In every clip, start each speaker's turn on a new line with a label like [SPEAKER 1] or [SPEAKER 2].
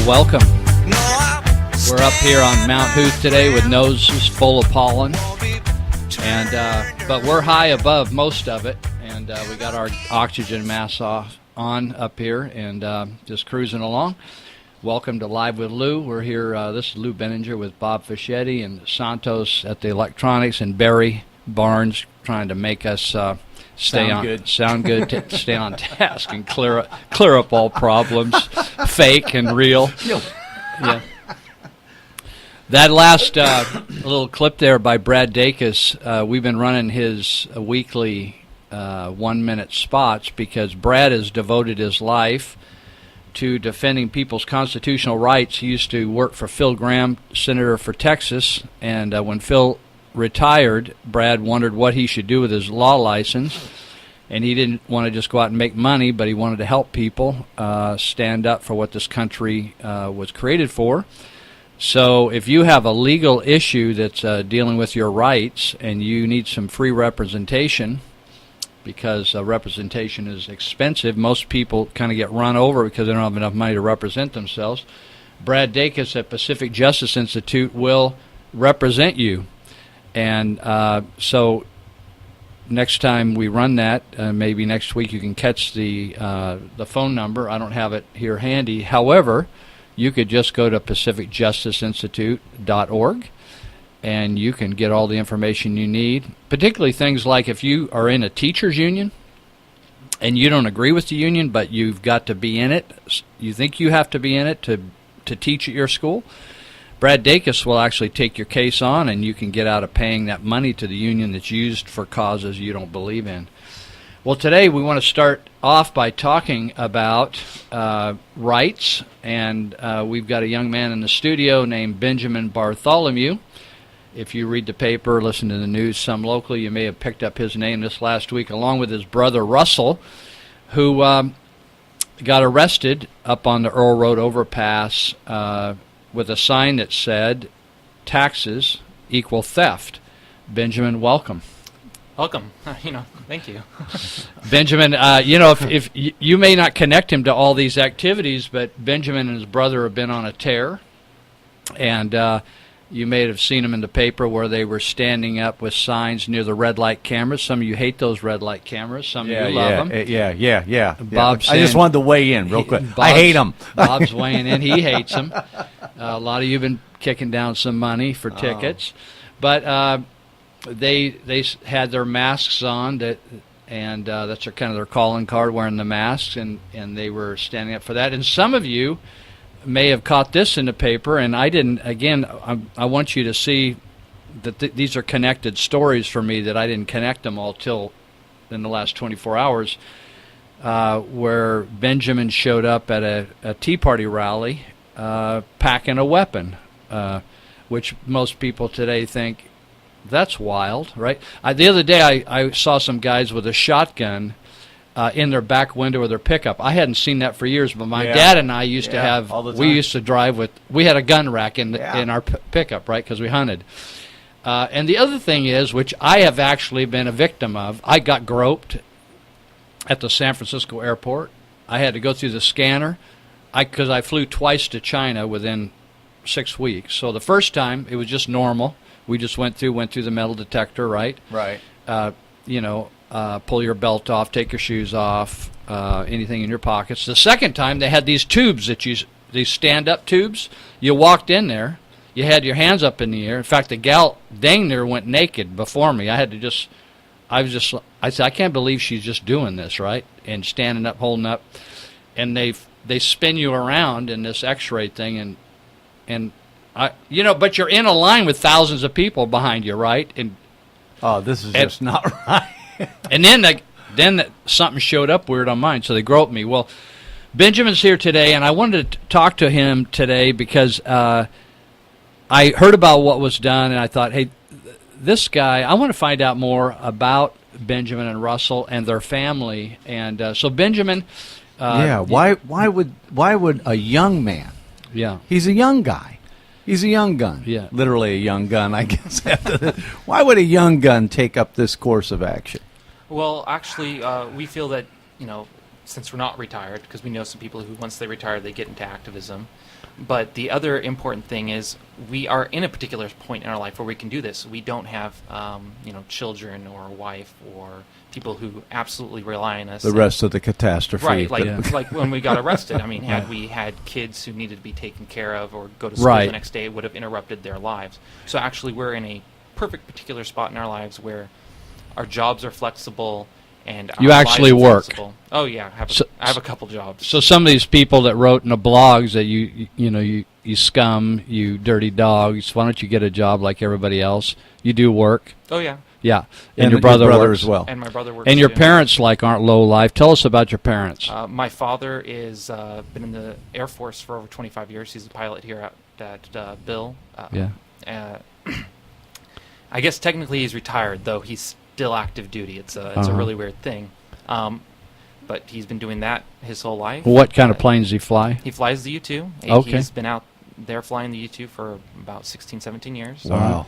[SPEAKER 1] welcome. We're up here on Mount Hoot today with noses full of pollen, but we're high above most of it, and we got our oxygen mask on up here and just cruising along. Welcome to Live with Lou. We're here, this is Lou Benninger with Bob Fischetti and Santos at the electronics, and Barry Barnes trying to make us stay on task and clear up all problems, fake and real. Yeah. That last little clip there by Brad Dacus, we've been running his weekly 1-minute spots because Brad has devoted his life to defending people's constitutional rights. He used to work for Phil Gramm, senator for Texas, and when Phil retired, Brad wondered what he should do with his law license, and he didn't want to just go out and make money, but he wanted to help people stand up for what this country was created for. So if you have a legal issue that's dealing with your rights and you need some free representation, because representation is expensive, most people kind of get run over because they don't have enough money to represent themselves, Brad Dacus at Pacific Justice Institute will represent you. And so next time we run that, maybe next week, you can catch the phone number. I don't have it here handy. However, you could just go to pacificjusticeinstitute.org, and you can get all the information you need, particularly things like if you are in a teachers union and you don't agree with the union, but you've got to be in it, you think you have to be in it to teach at your school, Brad Dacus will actually take your case on, and you can get out of paying that money to the union that's used for causes you don't believe in. Well, today we want to start off by talking about rights, and we've got a young man in the studio named Benjamin Bartholomew. If you read the paper, listen to the news, some locally, you may have picked up his name this last week, along with his brother Russell, who got arrested up on the Earl Road overpass with a sign that said, "Taxes equal theft." Benjamin, welcome.
[SPEAKER 2] Welcome. Thank you.
[SPEAKER 1] Benjamin, if you may not connect him to all these activities, but Benjamin and his brother have been on a tear, and you may have seen them in the paper where they were standing up with signs near the red light cameras. Some of you hate those red light cameras. Some of you love them.
[SPEAKER 3] Yeah.
[SPEAKER 1] Bob's
[SPEAKER 3] I just wanted to weigh in real quick. I hate them.
[SPEAKER 1] Bob's weighing in. He hates them. A lot of you have been kicking down some money for tickets. But they had their masks on, and that's their calling card, wearing the masks, and they were standing up for that. And some of you may have caught this in the paper, and I didn't. Again, I want you to see that these are connected stories for me, that I didn't connect them all till in the last 24 hours, where Benjamin showed up at a Tea Party rally packing a weapon, which most people today think, that's wild, right? The other day I saw some guys with a shotgun in their back window of their pickup. I hadn't seen that for years, but my dad and I used to have, we used to drive with, we had a gun rack in our pickup, right, because we hunted. And the other thing is, which I have actually been a victim of, I got groped at the San Francisco airport. I had to go through the scanner because I flew twice to China within 6 weeks. So the first time, it was just normal. We just went through the metal detector, right?
[SPEAKER 3] Right.
[SPEAKER 1] Pull your belt off, take your shoes off, anything in your pockets. The second time, they had these tubes these stand-up tubes. You walked in there, you had your hands up in the air. In fact, the gal dang near went naked before me. I said, I can't believe she's just doing this, right? And standing up, holding up, and they spin you around in this X-ray thing, and but you're in a line with thousands of people behind you, right? And
[SPEAKER 3] this is just not right.
[SPEAKER 1] And then something showed up weird on mine, so they groped me. Well, Benjamin's here today, and I wanted to talk to him today because I heard about what was done, and I thought, hey, this guy, I want to find out more about Benjamin and Russell and their family. And so Benjamin,
[SPEAKER 3] why would a young man?
[SPEAKER 1] Yeah,
[SPEAKER 3] he's a young guy. He's a young gun.
[SPEAKER 1] Yeah,
[SPEAKER 3] literally a young gun, I guess. Why would a young gun take up this course of action?
[SPEAKER 2] Well, actually, we feel that since we're not retired, because we know some people who once they retire they get into activism. But the other important thing is we are in a particular point in our life where we can do this. We don't have, children or a wife or people who absolutely rely on us.
[SPEAKER 3] The rest of the catastrophe.
[SPEAKER 2] Right,
[SPEAKER 3] but-
[SPEAKER 2] like when we got arrested. I mean, had we had kids who needed to be taken care of or go to school
[SPEAKER 3] Right.
[SPEAKER 2] the next day, it would have interrupted their lives. So actually, we're in a perfect particular spot in our lives where our jobs are flexible and
[SPEAKER 1] You
[SPEAKER 2] our
[SPEAKER 1] actually
[SPEAKER 2] lives are
[SPEAKER 1] work.
[SPEAKER 2] flexible. Oh yeah, I have a couple jobs.
[SPEAKER 1] So some of these people that wrote in the blogs that you scum, you dirty dogs, why don't you get a job like everybody else? You do work.
[SPEAKER 2] Oh yeah,
[SPEAKER 1] Yeah.
[SPEAKER 3] and
[SPEAKER 2] Oh.
[SPEAKER 1] your brother works.
[SPEAKER 3] as well.
[SPEAKER 2] and my brother works.
[SPEAKER 1] And your
[SPEAKER 2] too.
[SPEAKER 1] parents aren't low life. Tell us about your parents.
[SPEAKER 2] My father is been in the Air Force for over 25 years. He's a pilot here at Bill.
[SPEAKER 1] Yeah.
[SPEAKER 2] I guess technically he's retired, though he's still active duty. It's a
[SPEAKER 1] Uh-huh.
[SPEAKER 2] really weird thing. But he's been doing that his whole life.
[SPEAKER 1] What kind of planes does he fly?
[SPEAKER 2] He flies the U-2.
[SPEAKER 1] Okay.
[SPEAKER 2] He's been out there flying the U-2 for about 16, 17 years.
[SPEAKER 3] Wow.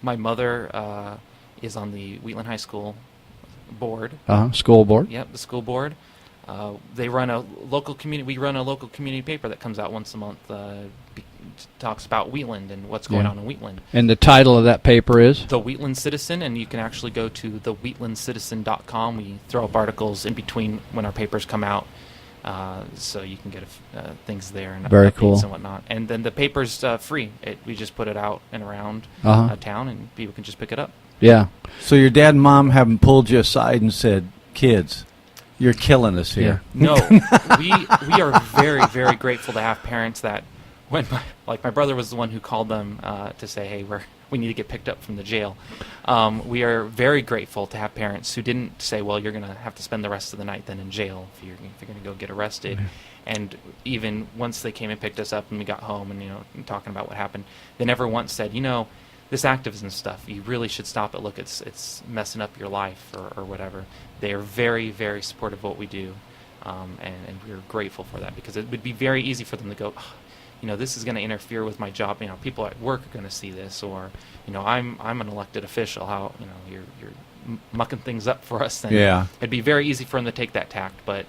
[SPEAKER 2] My mother is on the Wheatland High School board.
[SPEAKER 1] School board?
[SPEAKER 2] Yep, the school board. They run a local community. We run a local community paper that comes out once a month. Talks about Wheatland and what's going
[SPEAKER 1] Yeah.
[SPEAKER 2] on in Wheatland.
[SPEAKER 1] And the title of that paper is?
[SPEAKER 2] The Wheatland Citizen, and you can actually go to thewheatlandcitizen.com. We throw up articles in between when our papers come out, so you can get things there and
[SPEAKER 1] Very
[SPEAKER 2] updates
[SPEAKER 1] cool.
[SPEAKER 2] and whatnot. And then the paper's free. We just put it out and around
[SPEAKER 1] Uh-huh.
[SPEAKER 2] town, and people can just pick it up.
[SPEAKER 1] Yeah.
[SPEAKER 3] So your dad and mom haven't pulled you aside and said, "Kids, you're killing us here."
[SPEAKER 2] No, we are very, very grateful to have parents that, when my brother was the one who called them to say, hey, we need to get picked up from the jail. We are very grateful to have parents who didn't say, well, you're going to have to spend the rest of the night then in jail if you're going to go get arrested. And even once they came and picked us up and we got home and talking about what happened, they never once said, this activism stuff, you really should stop it. Look, it's messing up your life or whatever. They are very, very supportive of what we do, and we're grateful for that, because it would be very easy for them to go, this is going to interfere with my job. People at work are going to see this, or I'm an elected official. How you're mucking things up for us? Then
[SPEAKER 3] Yeah.
[SPEAKER 2] it'd be very easy for them to take that tact, but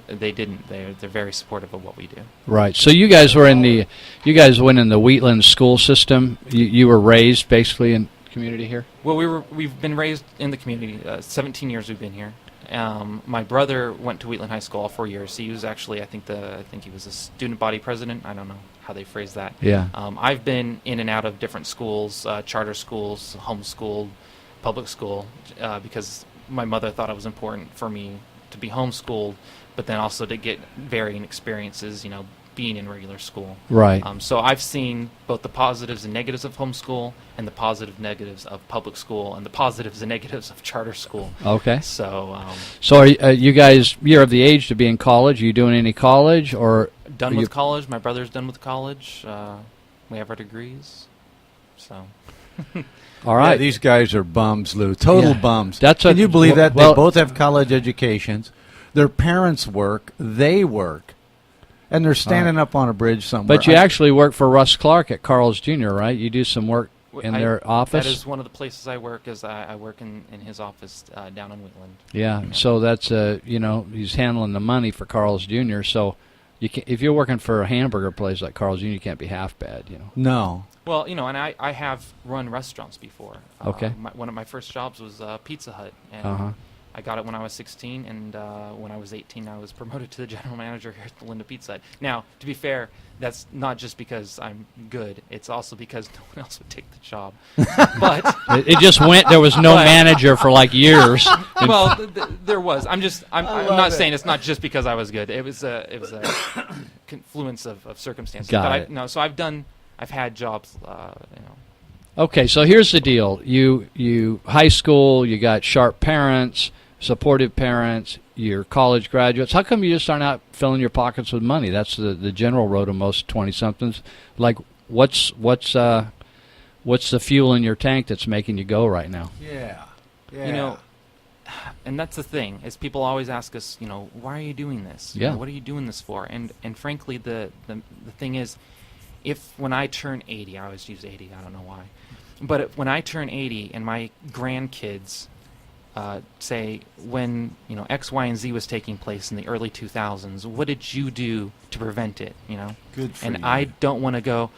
[SPEAKER 2] they didn't. They're very supportive of what we do.
[SPEAKER 1] Right. So you guys went in the Wheatland school system. You were raised basically in community here?
[SPEAKER 2] Well, we've been raised in the community. 17 years we've been here. My brother went to Wheatland High School all 4 years. He was actually, I think he was a student body president. I don't know how they phrase that.
[SPEAKER 1] Yeah.
[SPEAKER 2] I've been in and out of different schools, charter schools, homeschooled, public school, because my mother thought it was important for me to be homeschooled, but then also to get varying experiences, being in regular school.
[SPEAKER 1] Right.
[SPEAKER 2] So I've seen both the positives and negatives of homeschool, and the positive negatives of public school, and the positives and negatives of charter school.
[SPEAKER 1] Okay.
[SPEAKER 2] So
[SPEAKER 1] So are you guys? You're of the age to be in college. Are you doing any college or?
[SPEAKER 2] done
[SPEAKER 1] are
[SPEAKER 2] with
[SPEAKER 1] you-
[SPEAKER 2] college. My brother's done with college. We have our degrees. So
[SPEAKER 1] All right.
[SPEAKER 3] Yeah, these guys are bums, Lou. Total
[SPEAKER 1] Yeah.
[SPEAKER 3] bums.
[SPEAKER 1] That's
[SPEAKER 3] Can you believe that?
[SPEAKER 1] well-
[SPEAKER 3] They both have college educations. Their parents work. They work. And they're standing up on a bridge somewhere.
[SPEAKER 1] But you actually work for Russ Clark at Carl's Jr., right? You do some work in their office?
[SPEAKER 2] That is one of the places I work. Is I work in his office down in Wheatland.
[SPEAKER 1] Yeah. So that's he's handling the money for Carl's Jr. So you can, if you're working for a hamburger place like Carl's Jr., you can't be half bad.
[SPEAKER 3] No.
[SPEAKER 2] Well, and I have run restaurants before.
[SPEAKER 1] Okay.
[SPEAKER 2] One of my first jobs was Pizza Hut, and
[SPEAKER 1] Uh-huh.
[SPEAKER 2] I got it when I was 16, and when I was 18, I was promoted to the general manager here at the Linda Pizza Hut. Now, to be fair, that's not just because I'm good. It's also because no one else would take the job. But
[SPEAKER 1] It just went. There was no
[SPEAKER 2] But-
[SPEAKER 1] manager for like years.
[SPEAKER 2] well, there was. I'm not saying it's not just because I was good. It was a confluence of circumstances.
[SPEAKER 1] Got
[SPEAKER 2] but
[SPEAKER 1] it.
[SPEAKER 2] I've had jobs.
[SPEAKER 1] Okay, so here's the deal. You high school, you got sharp parents, supportive parents, you're college graduates. How come you just aren't out filling your pockets with money? That's the general road of most 20-somethings. Like, what's the fuel in your tank that's making you go right now?
[SPEAKER 3] Yeah.
[SPEAKER 2] And that's the thing, is people always ask us, why are you doing this?
[SPEAKER 1] Yeah.
[SPEAKER 2] What are you doing this for? And frankly, the thing is, when I turn 80, I always use 80, I don't know why, but when I turn 80 and my grandkids say when X, Y, and Z was taking place in the early 2000s. What did you do to prevent it?
[SPEAKER 3] Good for
[SPEAKER 2] and
[SPEAKER 3] you.
[SPEAKER 2] I don't want to go,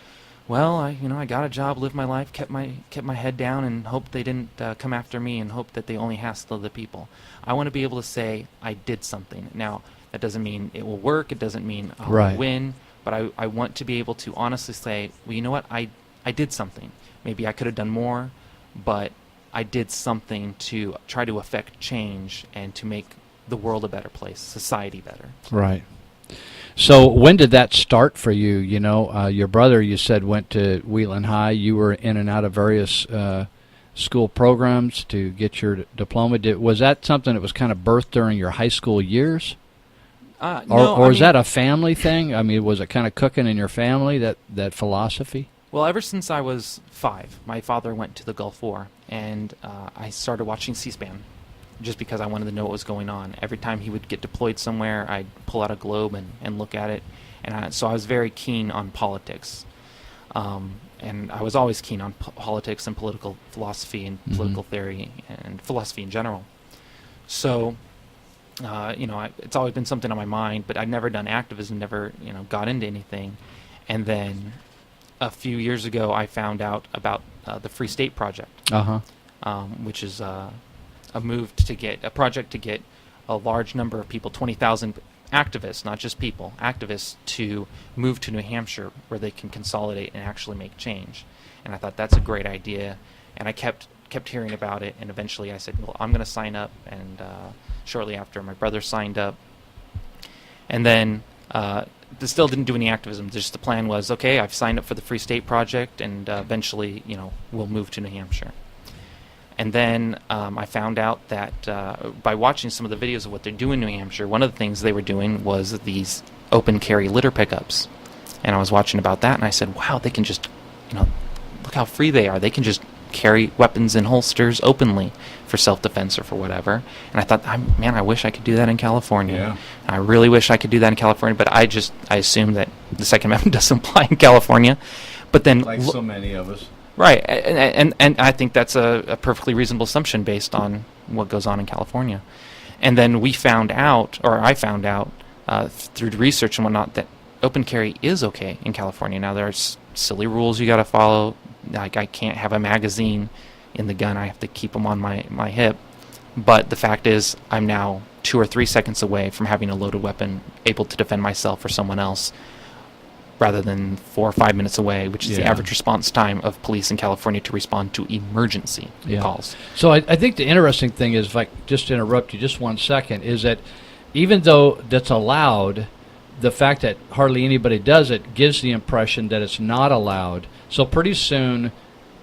[SPEAKER 2] well, I got a job, lived my life, kept my head down, and hoped they didn't come after me, and hoped that they only hassled other people. I want to be able to say I did something. Now, that doesn't mean it will work. It doesn't mean I'll
[SPEAKER 1] Right.
[SPEAKER 2] win. But I want to be able to honestly say, well, you know what? I did something. Maybe I could have done more, but I did something to try to affect change and to make the world a better place, society better.
[SPEAKER 1] Right. So when did that start for you? Your brother, you said, went to Wheatland High. You were in and out of various school programs to get your diploma. Was that something that was kind of birthed during your high school years?
[SPEAKER 2] No,
[SPEAKER 1] or is that a family thing? I mean, was it kind of cooking in your family, that philosophy?
[SPEAKER 2] Well, ever since I was 5, my father went to the Gulf War, and I started watching C-SPAN just because I wanted to know what was going on. Every time he would get deployed somewhere, I'd pull out a globe and look at it. And so I was very keen on politics. And I was always keen on politics and political philosophy and political theory and philosophy in general. So, it's always been something on my mind, but I've never done activism, never, got into anything. And then a few years ago, I found out about the Free State Project, which is a project to get a large number of people, 20,000 activists, not just people, activists, to move to New Hampshire where they can consolidate and actually make change. And I thought that's a great idea, and I kept hearing about it, and eventually I said, well, I'm going to sign up, and shortly after my brother signed up. And then still didn't do any activism. Just the plan was, okay, I've signed up for the Free State Project, and eventually, we'll move to New Hampshire. And then I found out that by watching some of the videos of what they're doing in New Hampshire, one of the things they were doing was these open carry litter pickups. And I was watching about that, and I said, wow, they can just, look how free they are. They can just carry weapons in holsters openly for self-defense or for whatever. And I thought, man, I wish I could do that in California.
[SPEAKER 3] Yeah.
[SPEAKER 2] I really wish I could do that in California, but I assume that the Second Amendment doesn't apply in California. But then,
[SPEAKER 3] Like so many of us.
[SPEAKER 2] right, and I think that's a perfectly reasonable assumption based on what goes on in California. And then I found out through research and whatnot that open carry is okay in California. Now there's silly rules you got to follow. Like I can't have a magazine in the gun. I have to keep them on my hip. But the fact is, I'm now 2 or 3 seconds away from having a loaded weapon, able to defend myself or someone else, rather than 4 or 5 minutes away, which is the average response time of police in California to respond to emergency calls.
[SPEAKER 1] So I think the interesting thing is, if I could just interrupt you just 1 second, is that even though that's allowed, the fact that hardly anybody does it gives the impression that it's not allowed. So pretty soon,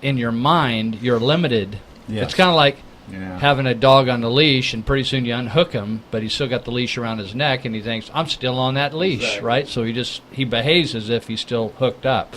[SPEAKER 1] in your mind, you're limited.
[SPEAKER 3] Yes.
[SPEAKER 1] It's kind of like
[SPEAKER 3] Yeah.
[SPEAKER 1] having a dog on the leash, and pretty soon you unhook him, but he's still got the leash around his neck, and he thinks, I'm still on that leash,
[SPEAKER 3] Exactly.
[SPEAKER 1] right? So he behaves as if he's still hooked up.